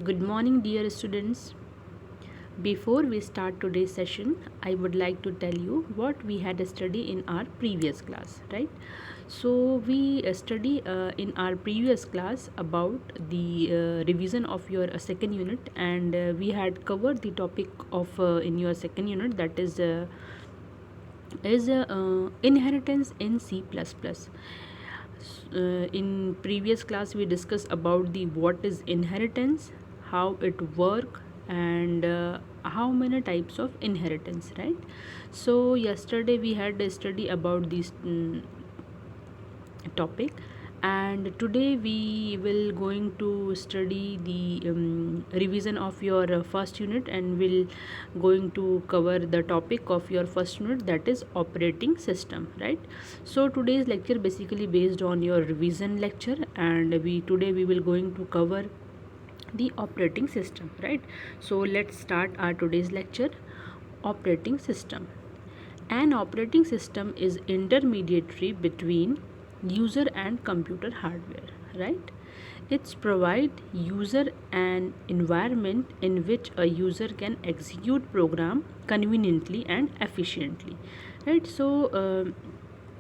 Good morning, dear students. Before we start today's session, I would like to tell you what we had studied in our previous class, right? So, we study in our previous class about the revision of your second unit, and we had covered the topic of in your second unit, that is inheritance in C++. In previous class we discussed about the what is inheritance, how it work, and how many types of inheritance, right? So yesterday we had a study about this topic, and today we will going to study the revision of your first unit, and we'll going to cover the topic of your first unit, that is operating system, right? So today's lecture basically based on your revision lecture, and we today we will going to cover the operating system, right? So let's start our today's lecture. Operating system. An operating system is intermediary between user and computer hardware, right? It's provide user an environment in which a user can execute program conveniently and efficiently, right? So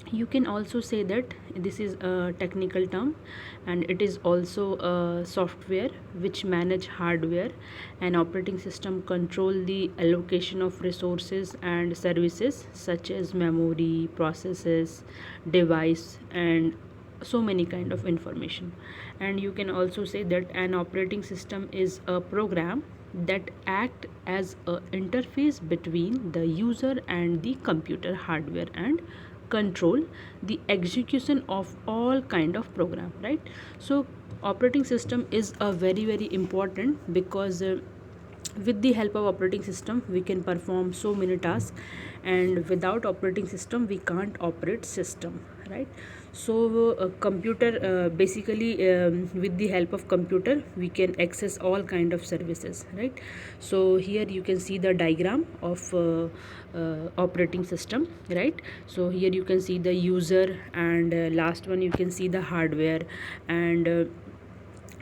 you can also say that this is a technical term, and it is also a software which manage hardware. An operating system control the allocation of resources and services such as memory, processes, device, and so many kind of information. And you can also say that an operating system is a program that act as a interface between the user and the computer hardware and control the execution of all kind of program, right? So operating system is a very important, because with the help of operating system we can perform so many tasks, and without operating system we can't operate system, right? So computer basically with the help of computer we can access all kind of services, right? So here you can see the diagram of operating system, right? So here you can see the user, and last one you can see the hardware, and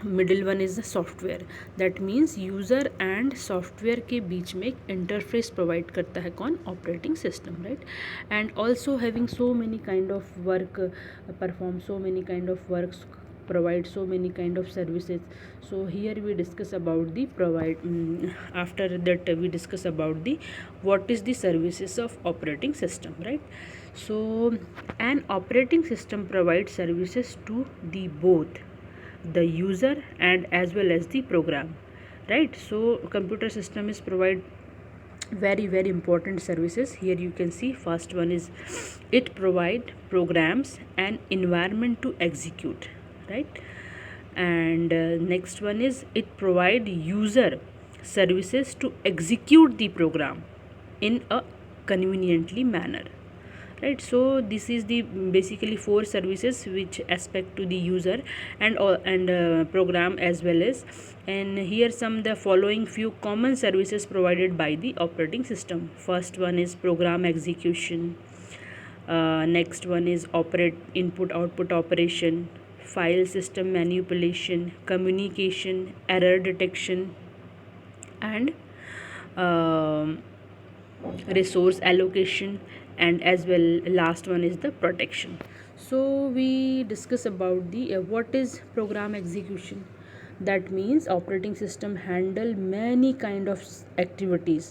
middle one is the software. That means user and software के बीच में एक interface provide करता है कौन? Operating system, right? And also having so many kind of work, perform so many kind of works, provide so many kind of services. So here we discuss about the provide after that we discuss about the what is the services of operating system, right? So an operating system provides services to the both the user and as well as the program, right? So computer system is provide very important services. Here you can see first one is it provide programs and environment to execute, right? And next one is it provide user services to execute the program in a conveniently manner, right? So this is the basically four services which aspect to the user and program as well as. And here some the following few common services provided by the operating system. First one is program execution, next one is operate input output operation, file system manipulation, communication, error detection, and um resource allocation, and as well last one is the protection. So we discuss about the what is program execution. That means operating system handle many kind of activities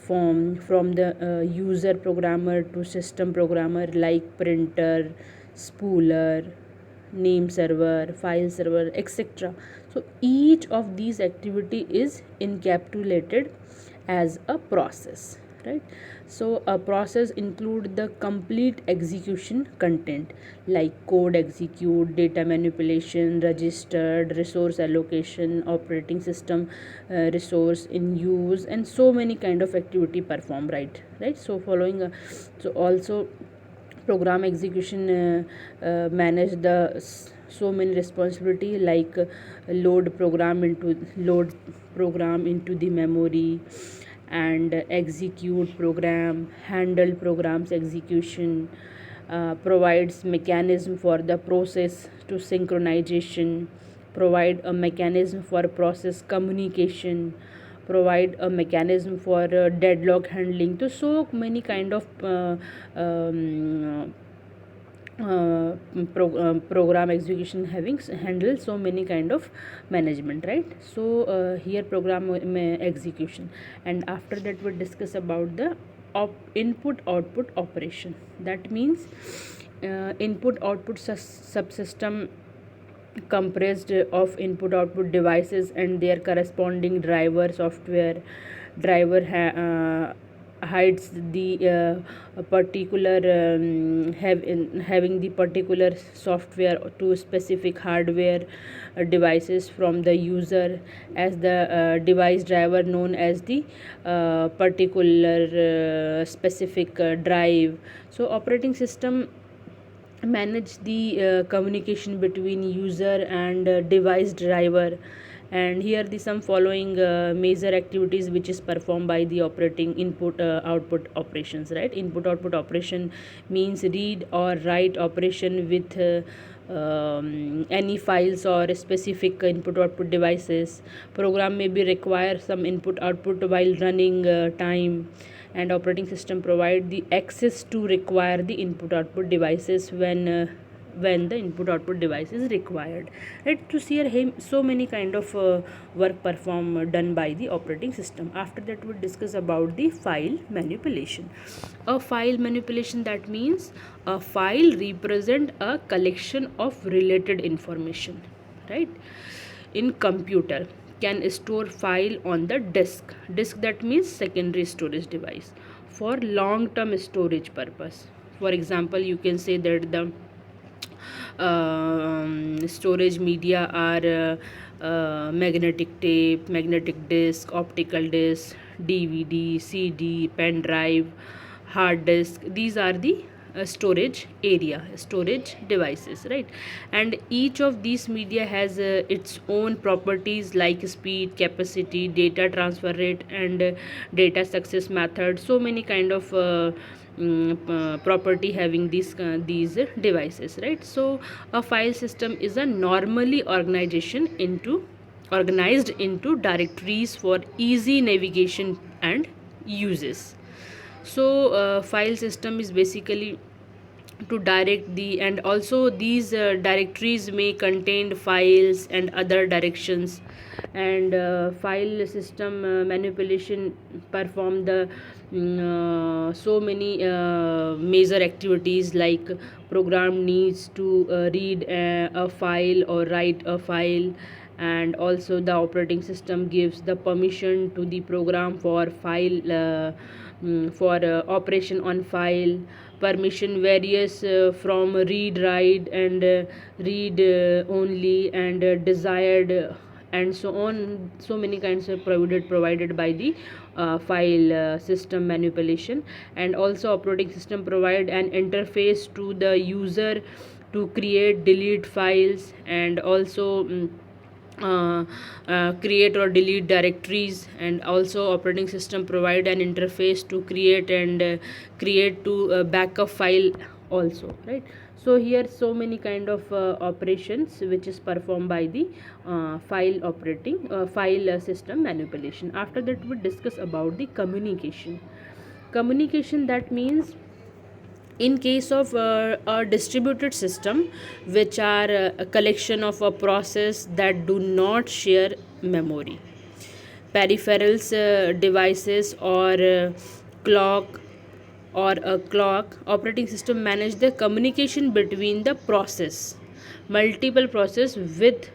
from the user programmer to system programmer, like printer, spooler, name server, file server, etc. So each of these activity is encapsulated as a process, right? So a process include the complete execution content, like code execute, data manipulation, registered, resource allocation, operating system resource in use, and so many kind of activity perform, right? So following so also program execution manage the so many responsibility, like load program into the memory, and execute program, handle programs execution, provides mechanism for the process to synchronization, provide a mechanism for process communication, provide a mechanism for deadlock handling. So many kind of um, program execution having handle so many kind of management, right? So here program execution, and after that we discuss about the input output operation. That means input output subsystem compressed of input output devices and their corresponding driver software. Driver hides the particular having the particular software to specific hardware devices from the user, as the device driver known as the particular specific drive. So operating system manage the communication between user and device driver. And here the some following major activities which is performed by the operating input output operations, right? Input output operation means read or write operation with any files or specific input output devices. Program may be require some input output while running time, and operating system provide the access to require the input output devices when the input output device is required, right? To see here so many kind of work done by the operating system. After that we discuss about the file manipulation. A file manipulation, that means a file represent a collection of related information, right? In computer can store file on the disk, that means secondary storage device, for long term storage purpose. For example, you can say that the storage media are magnetic tape, magnetic disc, optical disc, DVD, CD, pen drive, hard disk. These are the storage area, storage devices, right? And each of these media has its own properties like speed, capacity, data transfer rate, and data success method. So many kind of property having these devices, right? So a file system is a normally organized into directories for easy navigation and uses. So file system is basically to direct the, and also these directories may contain files and other directions. And file system manipulation perform the so many major activities, like program needs to read a file or write a file, and also the operating system gives the permission to the program for file for operation on file. Permission varies from read, write, and read only, and desired, and so on. So many kinds of provided by the file system manipulation. And also operating system provide an interface to the user to create, delete files, and also create or delete directories. And also operating system provide an interface to create and create to backup file also, right? So here so many kind of operations which is performed by the file system manipulation. After that we discuss about the communication. That means in case of a distributed system, which are a collection of a process that do not share memory, peripherals, devices, or clock clock, operating system manage the communication between the multiple process with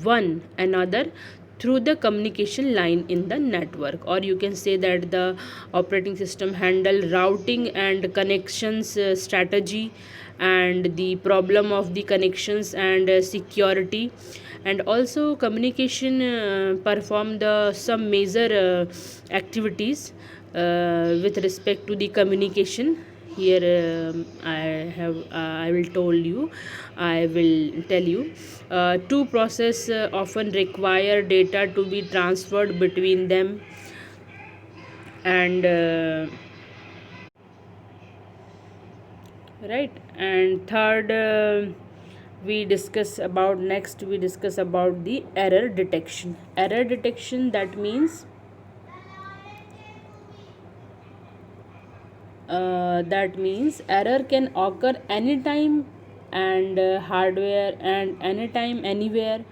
one another through the communication line in the network. Or you can say that the operating system handle routing and connections strategy, and the problem of the connections and security. And also communication perform the some major activities with respect to the communication. Here I will tell you two process often require data to be transferred between them. And right, and third we discuss about the error detection. Error detection, that means error can occur anytime and hardware and anytime anywhere,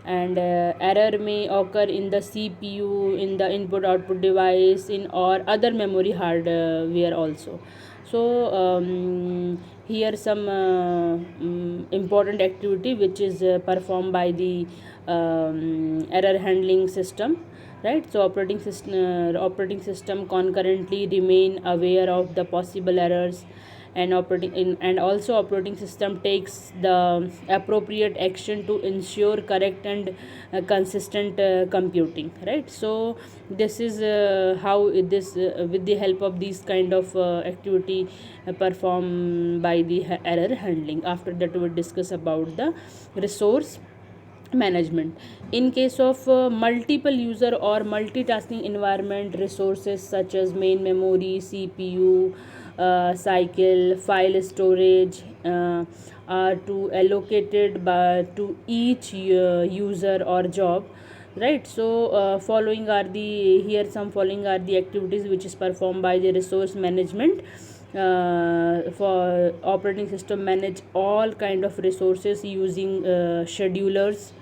and error may occur in the CPU, in the input output device, in or other memory hardware also. So here some important activity which is performed by the error handling system, right? So operating system concurrently remain aware of the possible errors, and also operating system takes the appropriate action to ensure correct and consistent computing, right? So this is how this with the help of these kind of activity performed by the error handling. After that we will discuss about the resource management. In case of multiple user or multitasking environment, resources such as main memory, CPU, cycle, file storage are to allocated to each user or job, right? So following are the activities which is performed by the resource management. For operating system manage all kind of resources using schedulers.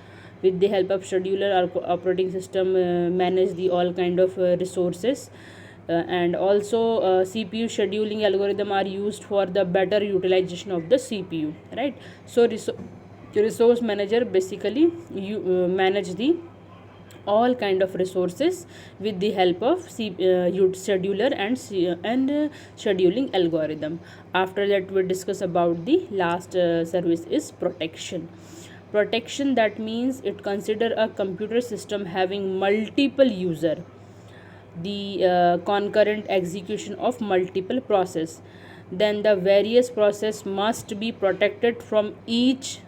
With the help of scheduler, our operating system manage the all kind of resources, and also CPU scheduling algorithm are used for the better utilization of the CPU, right? So resource manager basically you manage the all kind of resources with the help of scheduler and scheduling algorithm. After that we discuss about the last service is protection. That means it consider a computer system having multiple user, the concurrent execution of multiple process, then the various process must be protected from each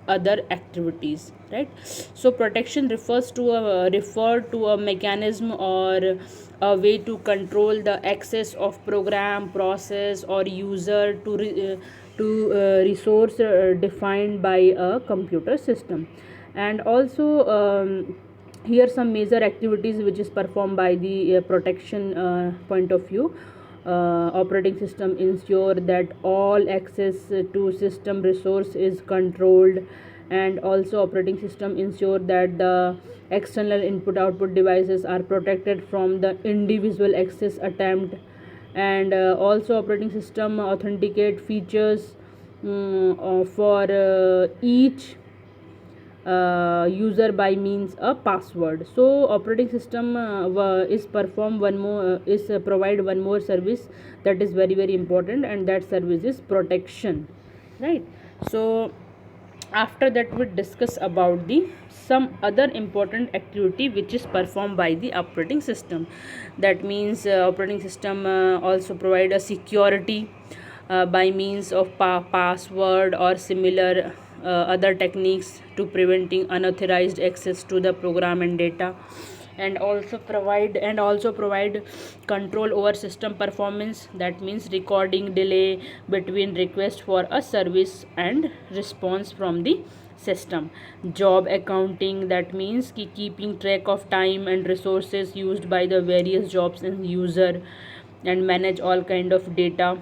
other activities, right? So protection refer to a mechanism or a way to control the access of program, process or user to resource defined by a computer system. And also here some major activities which is performed by the protection point of view. Operating system ensure that all access to system resource is controlled, and also operating system ensure that the external input output devices are protected from the individual access attempt, and also operating system authenticate features for each user by means a password. So operating system is perform one more is provide one more service that is very very important, and that service is protection, right? So after that we discuss about the some other important activity which is performed by the operating system. That means operating system also provide a security by means of password or similar other techniques to preventing unauthorized access to the program and data, and also provide control over system performance. That means recording delay between request for a service and response from the system. Job accounting, that means keeping track of time and resources used by the various jobs and user, and manage all kind of data,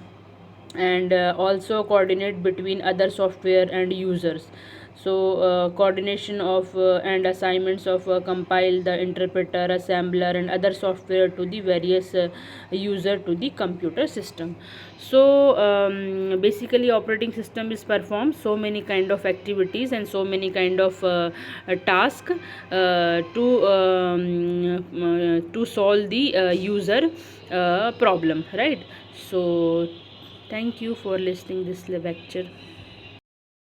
and also coordinate between other software and users. So coordination of and assignments of compile the interpreter, assembler and other software to the various user to the computer system. So basically operating system is perform so many kind of activities and so many kind of task to solve the user problem, right? So thank you for listening this lecture.